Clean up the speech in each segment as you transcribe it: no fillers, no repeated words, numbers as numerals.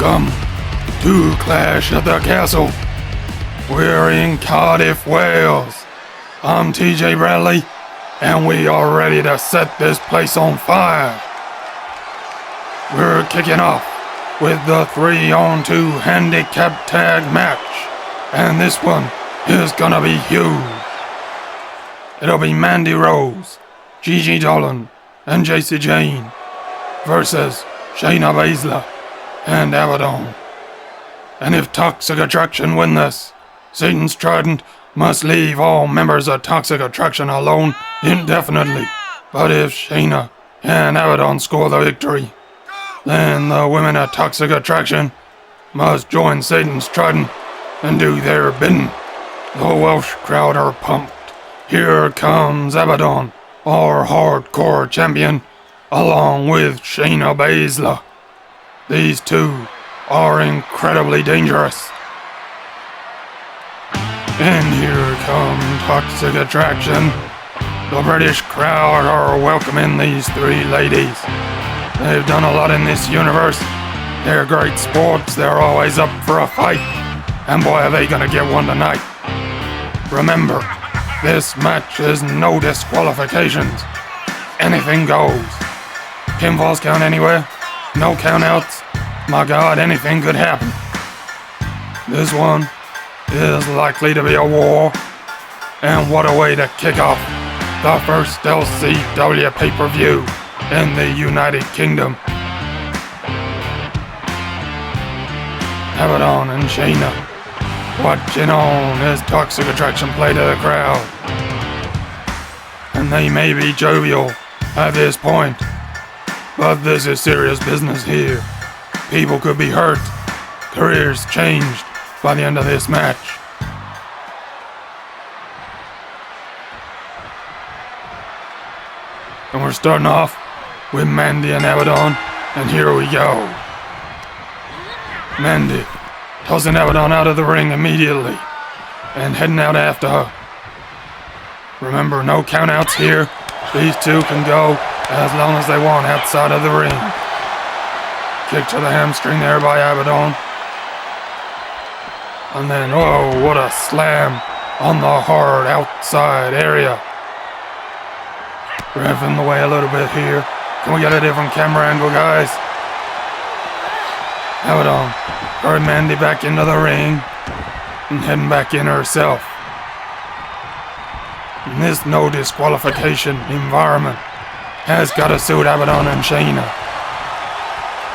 Welcome to Clash at the Castle. We're in Cardiff, Wales. I'm TJ Bradley, and we are ready to set this place on fire. We're kicking off with the 3-on-2 handicap tag match, and this one is gonna be huge. It'll be Mandy Rose, Gigi Dolan, and JC Jane versus Shayna Baszler and Abadon. And if Toxic Attraction win this, Satan's Trident must leave all members of Toxic Attraction alone indefinitely. But if Shayna and Abadon score the victory, then the women of Toxic Attraction must join Satan's Trident and do their bidding. The Welsh crowd are pumped. Here comes Abadon, our hardcore champion, along with Shayna Baszler. These two are incredibly dangerous. And here come Toxic Attraction. The British crowd are welcoming these three ladies. They've done a lot in this universe. They're great sports. They're always up for a fight. And boy, are they gonna get one tonight. Remember, this match is no disqualifications. Anything goes. Pinfalls count anywhere. No countouts. My God, anything could happen. This one is likely to be a war. And what a way to kick off the first LCW pay-per-view in the United Kingdom. Abadon and Shayna watching on as Toxic Attraction play to the crowd. And they may be jovial at this point, but this is serious business here. People could be hurt, careers changed by the end of this match. And we're starting off with Mandy and Abadon, and here we go. Mandy tossing Abadon out of the ring immediately and heading out after her. Remember, no countouts here. These two can go as long as they want outside of the ring. Kick to the hamstring there by Abadon. And then, oh, what a slam on the hard outside area. Revving the way a little bit here. Can we get a different camera angle, guys? Abadon hurried Mandy back into the ring and heading back in herself. And this no disqualification environment has got to suit Abadon and Shayna.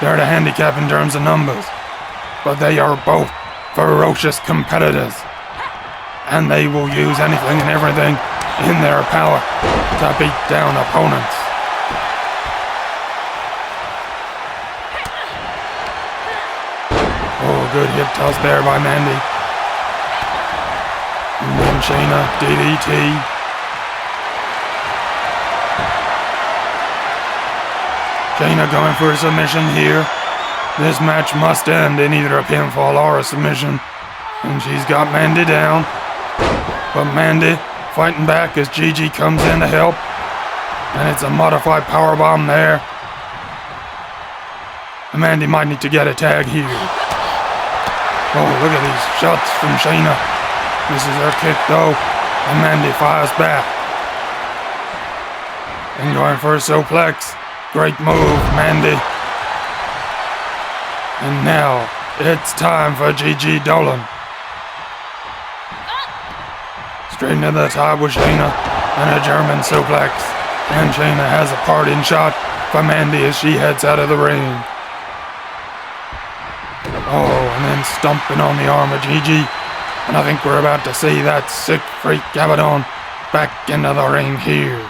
They're the handicap in terms of numbers, but they are both ferocious competitors, and they will use anything and everything in their power to beat down opponents. Oh, good hip toss there by Mandy. And then Shayna, DDT. Shayna going for a submission here. This match must end in either a pinfall or a submission. And she's got Mandy down. But Mandy fighting back as Gigi comes in to help. And it's a modified powerbomb there. And Mandy might need to get a tag here. Oh, look at these shots from Shayna. This is her kick though. And Mandy fires back. And going for a suplex. Great move, Mandy. And now, it's time for Gigi Dolan. Straight into the top with Shayna and a German suplex. And Shayna has a parting shot for Mandy as she heads out of the ring. Oh, and then stomping on the arm of Gigi. And I think we're about to see that sick freak Abadon back into the ring here.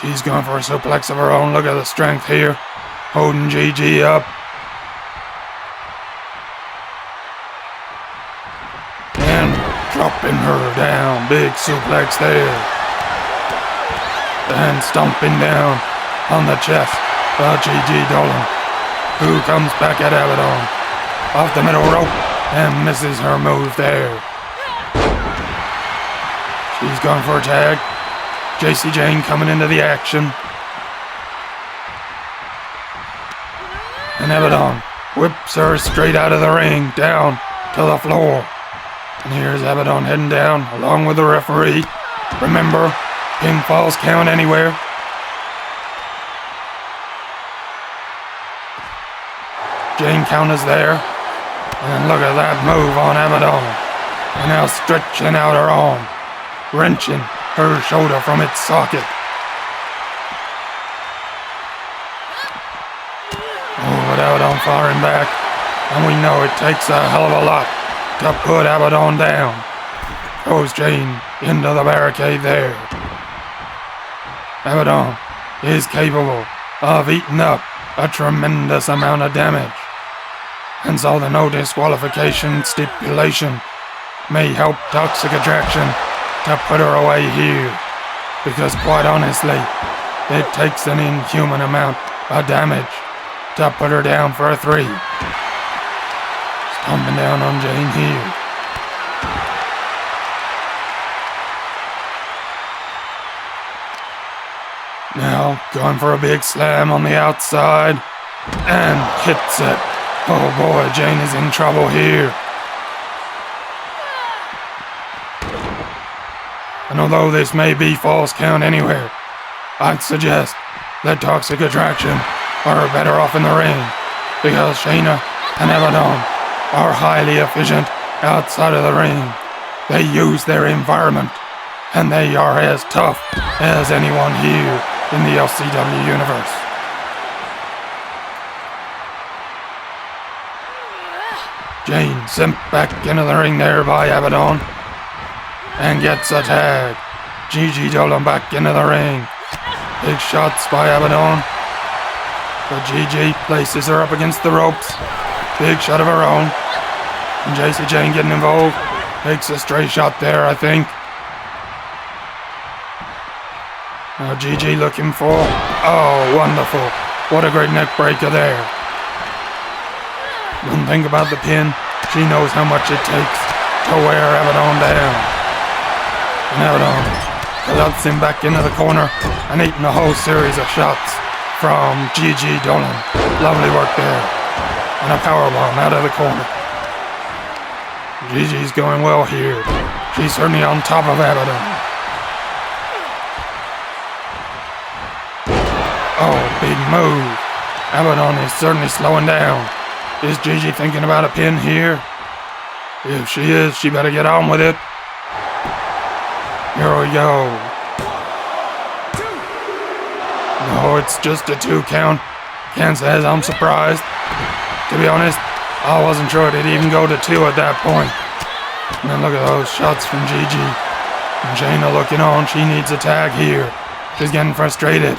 She's going for a suplex of her own. Look at the strength here. Holding Gigi up. And dropping her down. Big suplex there. And stomping down on the chest of Gigi Dolan, who comes back at Abadon. Off the middle rope and misses her move there. She's going for a tag. JC Jane coming into the action. Abadon whips her straight out of the ring, down to the floor. And here's Abadon heading down, along with the referee. Remember, pinfalls count anywhere. Jane counters there. And look at that move on Abadon. And now stretching out her arm, wrenching her shoulder from its socket. Oh, but Abadon firing back. And we know it takes a hell of a lot to put Abadon down. Throws Jane into the barricade there. Abadon is capable of eating up a tremendous amount of damage. And so the no disqualification stipulation may help Toxic Attraction to put her away here. Because quite honestly, it takes an inhuman amount of damage to put her down for a 3. Stomping down on Jane here. Now going for a big slam on the outside. And hits it. Oh boy, Jane is in trouble here. And although this may be false count anywhere, I'd suggest that Toxic Attraction are better off in the ring, because Shayna and Abadon are highly efficient outside of the ring. They use their environment, and they are as tough as anyone here in the LCW universe. Jane sent back into the ring there by Abadon, and gets a tag. Gigi Dolan back into the ring. Big shots by Abadon. But Gigi places her up against the ropes. Big shot of her own. And JC Jane getting involved. Takes a stray shot there, I think. Now Gigi looking for... Oh, wonderful. What a great neck breaker there. One thing about the pin, she knows how much it takes to wear Abadon down. And Abadon collapses him back into the corner and eating a whole series of shots from Gigi Dolan. Lovely work there. And a powerbomb out of the corner. Gigi's going well here. She's certainly on top of Abadon. Oh, big move. Abadon is certainly slowing down. Is Gigi thinking about a pin here? If she is, she better get on with it. Here we go. No, it's just a 2 count. Can't say I'm surprised. To be honest, I wasn't sure it'd even go to 2 at that point. And then look at those shots from Gigi. And Shayna looking on, she needs a tag here. She's getting frustrated.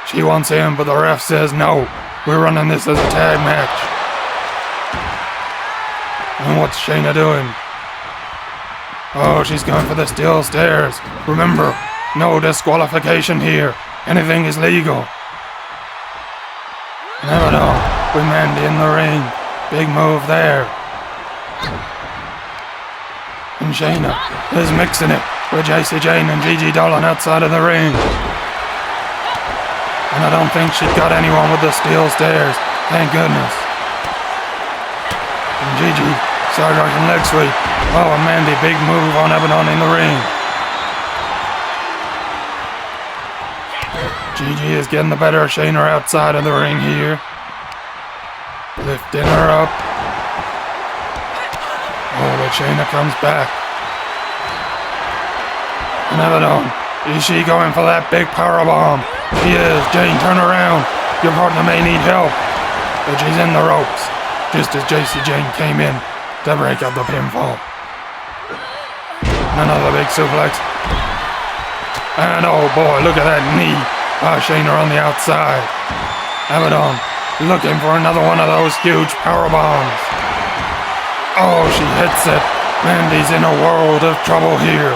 She wants him, but the ref says no. We're running this as a tag match. And what's Shayna doing? Oh, she's going for the steel stairs. Remember, no disqualification here. Anything is legal. Never know. With Mandy in the ring. Big move there. And Shayna is mixing it with JC Jane and Gigi Dolan outside of the ring. And I don't think she's got anyone with the steel stairs. Thank goodness. And Gigi, Sargent and leg sweep. Oh, and Mandy, big move on Abadon in the ring. Gigi is getting the better of Shayna outside of the ring here. Lifting her up. Oh, but Shayna comes back. And Abadon, is she going for that big powerbomb? She is. Jane, turn around. Your partner may need help. But she's in the ropes, just as JC Jane came in to break up the pinfall. Another big suplex. And oh boy, look at that knee by Shayna on the outside. Abadon looking for another one of those huge power bombs. Oh, she hits it. Mandy's in a world of trouble here.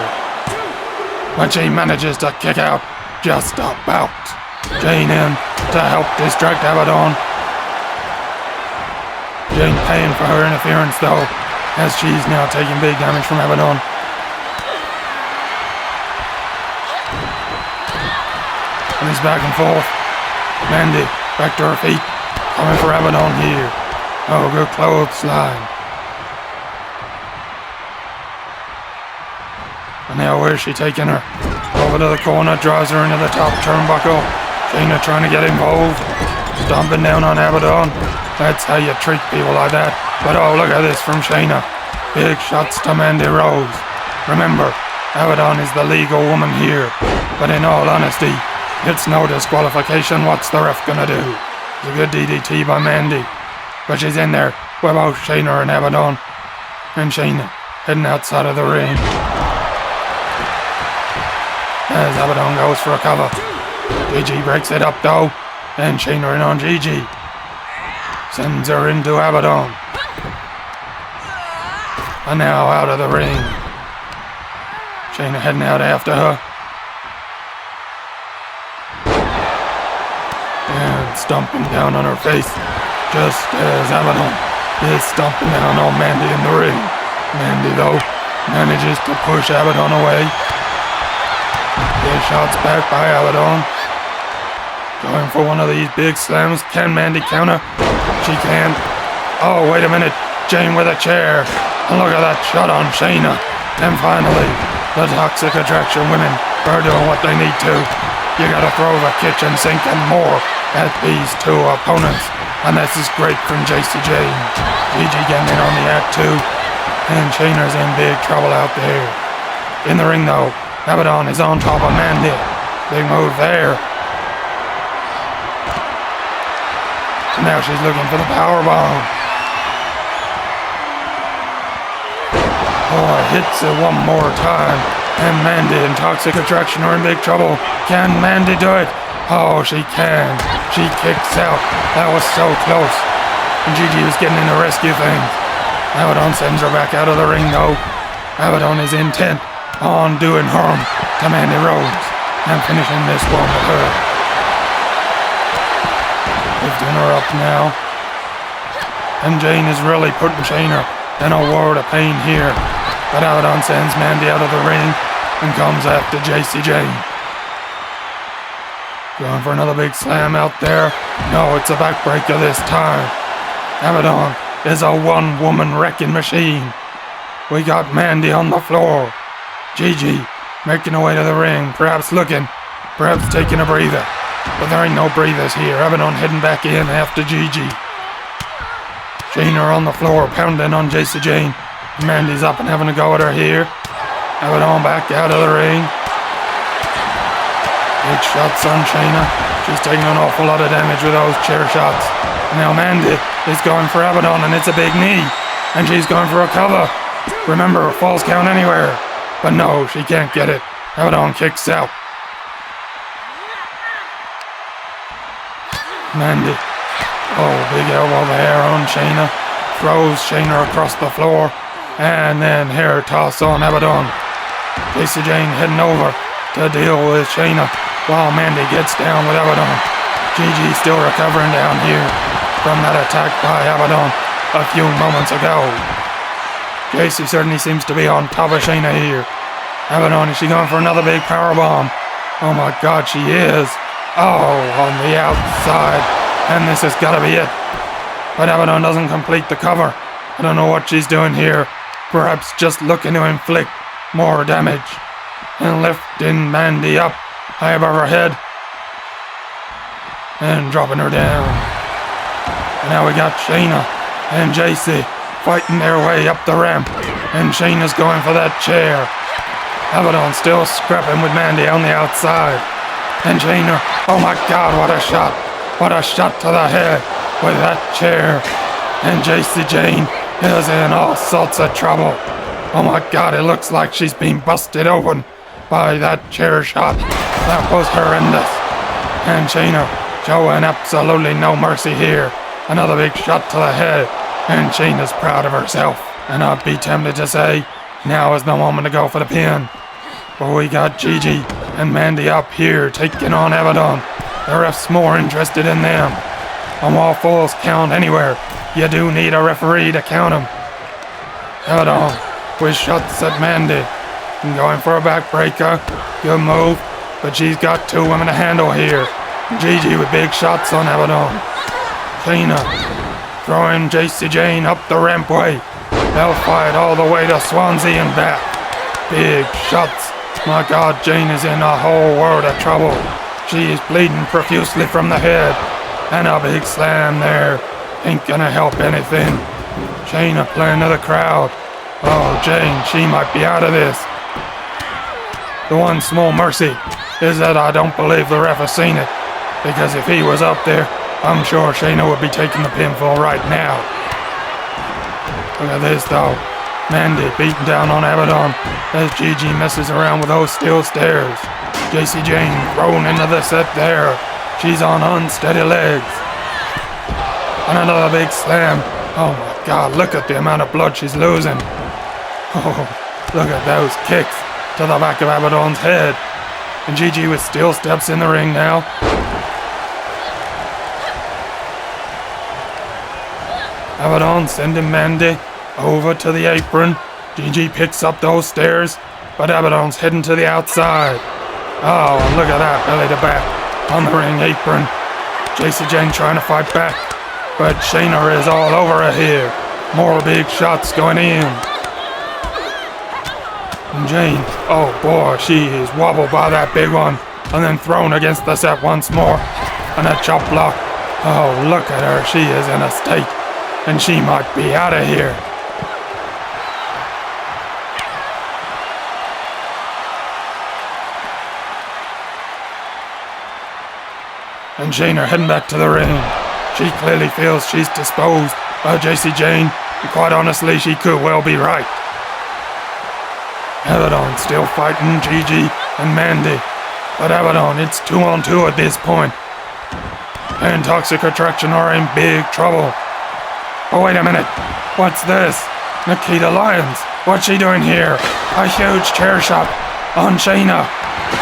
But she manages to kick out just about. Jane in to help distract Abadon. Jane paying for her interference though, as she's now taking big damage from Abadon. And he's back and forth. Mandy back to her feet. Coming for Abadon here. Oh, good clothesline. And now where's she taking her? Over to the corner, drives her into the top turnbuckle. Shayna trying to get involved. Stomping down on Abadon. That's how you treat people like that. But oh, look at this from Shayna. Big shots to Mandy Rose. Remember, Abadon is the legal woman here. But in all honesty, it's no disqualification. What's the ref gonna do? It's a good DDT by Mandy. But she's in there with both Shayna and Abadon. And Shayna heading outside of the ring. As Abadon goes for a cover. Gigi breaks it up though. And Shayna in on Gigi. Sends her into Abadon. And now out of the ring. Shayna heading out after her. And stomping down on her face. Just as Abadon is stomping down on Mandy in the ring. Mandy though manages to push Abadon away. Big shots back by Abadon. Going for one of these big slams. Can Mandy counter? She can. Oh, wait a minute. Jane with a chair. And look at that shot on Shayna. And finally, the Toxic Attraction women are doing what they need to. You gotta throw the kitchen sink and more at these two opponents. And this is great from JC Jane. Gigi getting in on the act too. And Shayna's in big trouble out there. In the ring though, Abadon is on top of Mandy. Big move there. And now she's looking for the powerbomb. Oh, hits it one more time. And Mandy and Toxic Attraction are in big trouble. Can Mandy do it? Oh, she can. She kicks out. That was so close. And Gigi was getting in to rescue things. Abadon sends her back out of the ring though. Abadon is intent on doing harm to Mandy Rose and finishing this one with her. Lifting her up now. And Jane is really putting Shayna in a world of pain here. But Abadon sends Mandy out of the ring and comes after JC Jane. Going for another big slam out there. No, it's a backbreaker this time. Abadon is a one-woman wrecking machine. We got Mandy on the floor. Gigi making her way to the ring, perhaps looking, perhaps taking a breather. But there ain't no breathers here. Abadon heading back in after Gigi. Shayna on the floor, pounding on JC Jane. Mandy's up and having a go at her here. Abadon back out of the ring. Big shots on Shayna. She's taking an awful lot of damage with those chair shots. Now Mandy is going for Abadon, and it's a big knee. And she's going for a cover. Remember, falls count anywhere. But no, she can't get it. Abadon kicks out. Mandy. Oh, big elbow there on Shayna. Throws Shayna across the floor. And then hair toss on Abadon. JC Jane heading over to deal with Shayna while Mandy gets down with Abadon. Gigi still recovering down here from that attack by Abadon a few moments ago. JC certainly seems to be on top of Shayna here. Abadon, is she going for another big powerbomb? Oh my god, she is. Oh, on the outside. And this has got to be it. But Abadon doesn't complete the cover. I don't know what she's doing here. Perhaps just looking to inflict more damage. And lifting Mandy up high above her head. And dropping her down. And now we got Shayna and JC fighting their way up the ramp. And Shayna's going for that chair. Abadon still scrapping with Mandy on the outside. And Shayna, oh my god, what a shot. What a shot to the head with that chair. And JC Jane is in all sorts of trouble. Oh my god, it looks like she's been busted open by that chair shot. That was horrendous. And Shayna showing absolutely no mercy here. Another big shot to the head. And Shayna's proud of herself. And I'd be tempted to say, now is the moment to go for the pin. But we got Gigi and Mandy up here taking on Abadon. The ref's more interested in them. And while falls count anywhere, you do need a referee to count them. Abadon with shots at Mandy. And going for a backbreaker. Good move. But she's got two women to handle here. Gigi with big shots on Abadon. Shayna throwing JC Jane up the rampway. They'll fight all the way to Swansea and back. Big shots. My God, Jane is in a whole world of trouble. She is bleeding profusely from the head. And a big slam there ain't gonna help anything. Shayna playing to the crowd. Oh, Jane, she might be out of this. The one small mercy is that I don't believe the ref has seen it. Because if he was up there, I'm sure Shayna would be taking the pinfall right now. Look at this though. Mandy beating down on Abadon as Gigi messes around with those steel stairs. JC Jane thrown into the set there. She's on unsteady legs. And another big slam. Oh my God, look at the amount of blood she's losing. Oh, look at those kicks to the back of Abadon's head. And Gigi with steel steps in the ring now. Abadon sending Mandy over to the apron. Gigi picks up those stairs, but Abadon's heading to the outside. Oh, and look at that, belly to back on the ring apron. JC Jane trying to fight back, but Shayna is all over her here. More big shots going in. And Jane, oh boy, she is wobbled by that big one, and then thrown against the set once more. And a chop block. Oh, look at her, she is in a state. And she might be out of here. And Shayna heading back to the ring. She clearly feels she's disposed by JC Jane, and quite honestly, she could well be right. Abadon still fighting Gigi and Mandy, but Abadon, it's 2-on-2 at this point. And Toxic Attraction are in big trouble. Oh, wait a minute. What's this? Nikita Lyons. What's she doing here? A huge chair shot on Shayna.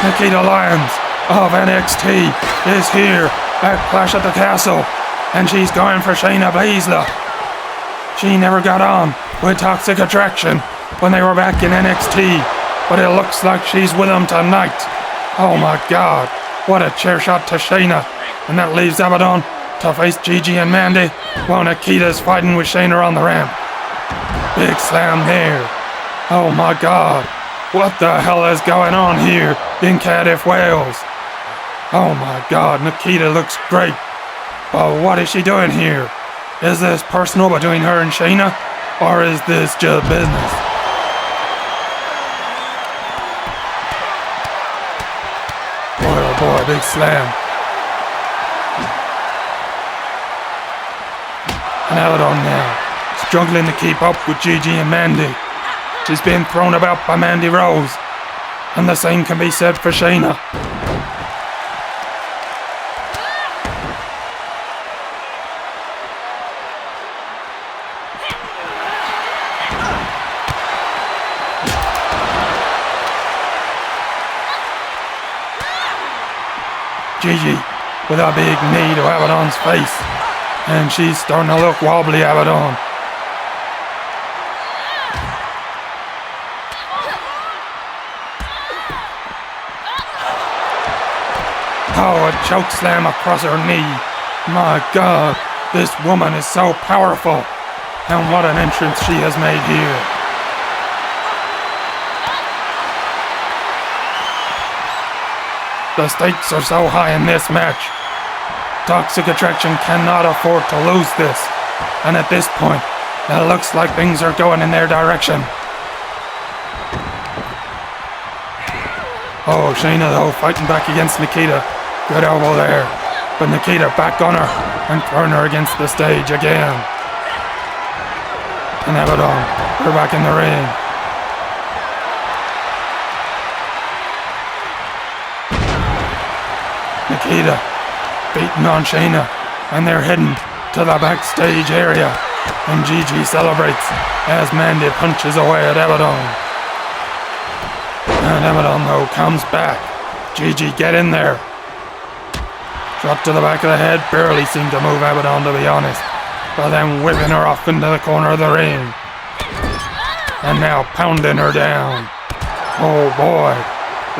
Nikita Lyons of NXT is here at Clash at the Castle. And she's going for Shayna Baszler. She never got on with Toxic Attraction when they were back in NXT. But it looks like she's with them tonight. Oh my God. What a chair shot to Shayna. And that leaves Abadon to face Gigi and Mandy while Nikita's fighting with Shayna on the ramp. Big slam there. Oh my God. What the hell is going on here in Cardiff, Wales? Oh my God, Nikita looks great. But what is she doing here? Is this personal between her and Shayna? Or is this just business? Boy oh boy, big slam. And Abadon now, struggling to keep up with Gigi and Mandy. She's being thrown about by Mandy Rose. And the same can be said for Shayna. Gigi with a big knee to Abadon's face. And she's starting to look wobbly, Abadon. Oh, a choke slam across her knee. My God, this woman is so powerful. And what an entrance she has made here. The stakes are so high in this match. Toxic Attraction cannot afford to lose this. And at this point, it looks like things are going in their direction. Oh, Shayna though, fighting back against Nikita. Good elbow there. But Nikita back on her and throwing her against the stage again. And Abadon, we're back in the ring. Nikita beating on Shayna, and they're heading to the backstage area. And Gigi celebrates as Mandy punches away at Abadon. And Abadon though comes back. Gigi, get in there. Drop to the back of the head, barely seemed to move Abadon, to be honest. But then whipping her off into the corner of the ring. And now pounding her down. Oh boy,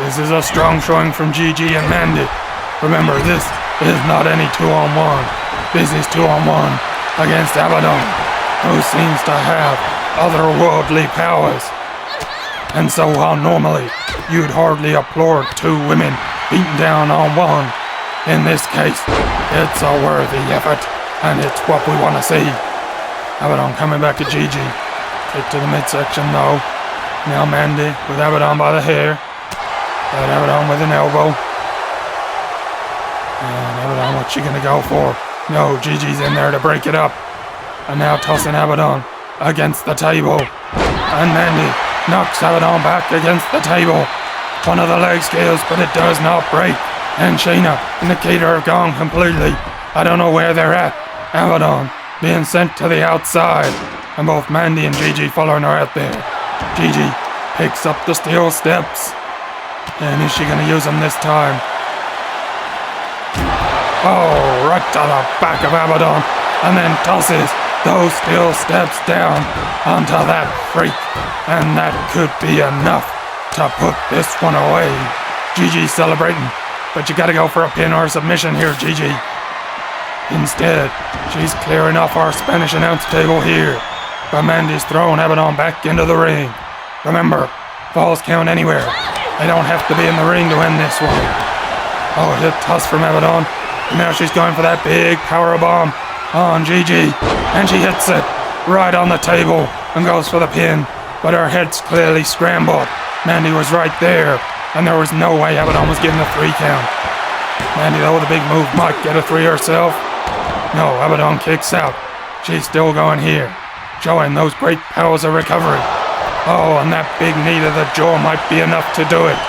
this is a strong showing from Gigi and Mandy. Remember, this is not any 2-on-1. Busy's 2-on-1 against Abadon, who seems to have otherworldly powers. And so while normally you'd hardly applaud two women beaten down on one, in this case, it's a worthy effort, and it's what we want to see. Abadon coming back to Gigi. Kick to the midsection though. Now Mandy with Abadon by the hair. Got Abadon with an elbow. And Abadon, what's she gonna go for? No, Gigi's in there to break it up. And now tossing Abadon against the table. And Mandy knocks Abadon back against the table. One of the leg scales, but it does not break. And Shayna and Nikita are gone completely. I don't know where they're at. Abadon being sent to the outside. And both Mandy and Gigi following her out there. Gigi picks up the steel steps. And is she going to use them this time? Oh, right to the back of Abadon. And then tosses those steel steps down onto that freak. And that could be enough to put this one away. Gigi's celebrating. But you gotta go for a pin or a submission here, Gigi. Instead, she's clearing off our Spanish announce table here. But Mandy's throwing Abadon back into the ring. Remember, falls count anywhere. They don't have to be in the ring to win this one. Oh, hit toss from Abadon. And now she's going for that big powerbomb on Gigi. And she hits it right on the table and goes for the pin. But her head's clearly scrambled. Mandy was right there. And there was no way Abadon was getting a 3 count. Mandy, though, with a big move, might get a 3 herself. No, Abadon kicks out. She's still going here, showing those great powers of recovery. Oh, and that big knee to the jaw might be enough to do it.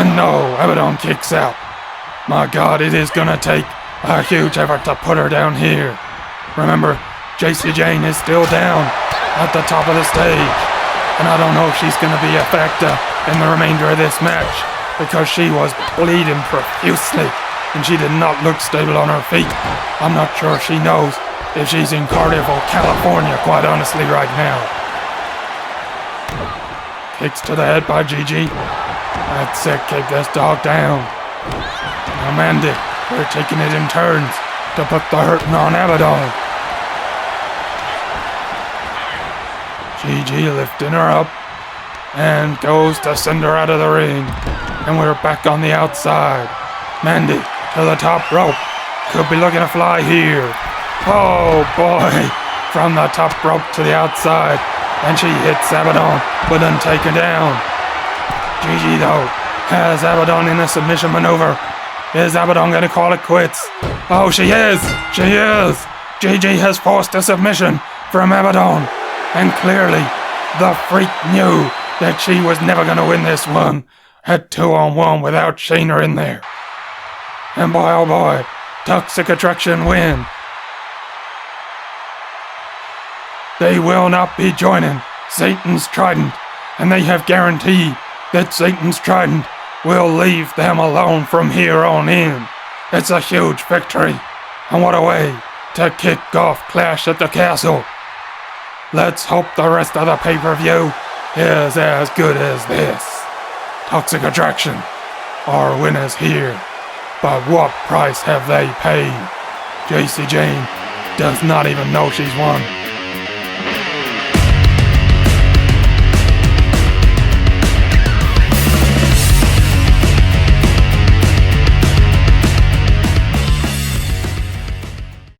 And no, Abadon kicks out. My God, it is gonna take a huge effort to put her down here. Remember, JC Jane is still down at the top of the stage. And I don't know if she's going to be a factor in the remainder of this match, because she was bleeding profusely and she did not look stable on her feet. I'm not sure she knows if she's in Cardiff or California, quite honestly, right now. Kicks to the head by Gigi. That's it, keep this dog down. Now Mandy, we're taking it in turns to put the hurting on Abadon. Gigi lifting her up and goes to send her out of the ring. And we're back on the outside. Mandy to the top rope. Could be looking to fly here. Oh boy. From the top rope to the outside. And she hits Abadon, but doesn't take her down. Gigi though has Abadon in a submission maneuver. Is Abadon going to call it quits? Oh, she is. She is. Gigi has forced a submission from Abadon. And clearly, the freak knew that she was never going to win this one at 2-on-1 without Shayna in there. And boy, oh boy, Toxic Attraction win. They will not be joining Satan's Trident, and they have guaranteed that Satan's Trident will leave them alone from here on in. It's a huge victory, and what a way to kick off Clash at the Castle. Let's hope the rest of the pay-per-view is as good as this. Toxic Attraction are winners here, but what price have they paid? JC Jane does not even know she's won.